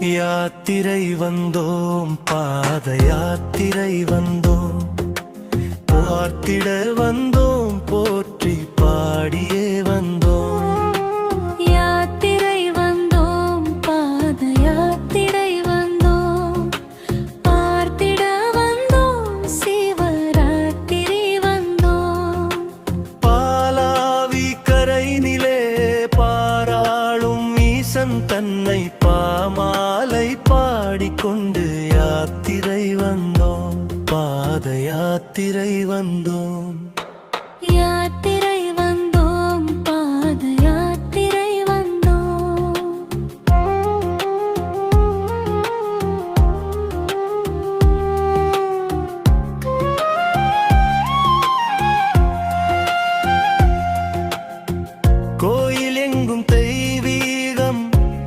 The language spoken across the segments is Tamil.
யாத்திரை வந்தோம், பாத யாத்திரை வந்தோம், பார்த்திட வந்தோம், போற்றி பாடியே வந்தோம். யாத்திரை வந்தோம், பாத யாத்திரை வந்தோம், பார்த்திட வந்தோம், சிவராத்திரி வந்தோம். பாலாவி கரையினிலே பாராளும் ஈசன் தன்னை பாமாலை பாடிக்கொண்டு யாத்திரை வந்தோம், பாத யாத்திரை வந்தோம். யாத்திரை வந்தோம், பாத யாத்திரை வந்தோம். கோயில் எங்கும் தெய்வீகம்,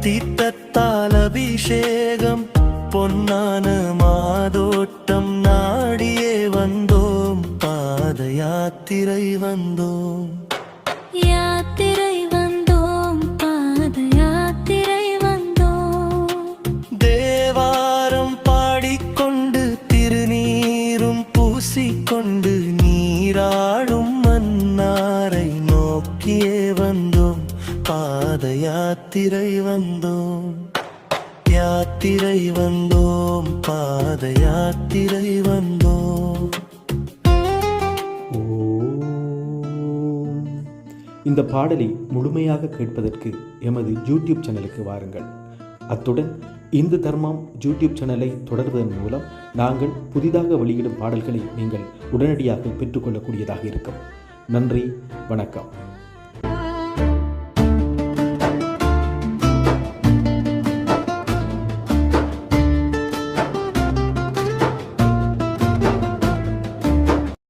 தீர்த்தத்தால் அபிஷேகம், பொன்னான மாதோட்டம் நாடியே வந்தோம், பாத யாத்திரை வந்தோம். யாத்திரை வந்தோம், பாத யாத்திரை வந்தோம். தேவாரம் பாடிக்கொண்டு திருநீரும் பூசிக்கொண்டு நீராடும் மன்னாரை நோக்கியே வந்தோம், பாத யாத்திரை வந்தோம். யாத்திரை வந்தோம், பாத யாத்திரை வந்தோம். இந்த பாடலை முழுமையாக கேட்பதற்கு எமது யூடியூப் சேனலுக்கு வாருங்கள். அத்துடன் இந்து தர்மம் யூடியூப் சேனலை தொடர்வதன் மூலம் நாங்கள் புதிதாக வெளியிடும் பாடல்களை நீங்கள் உடனடியாக பெற்றுக்கொள்ளக்கூடியதாக இருக்கும். நன்றி, வணக்கம்.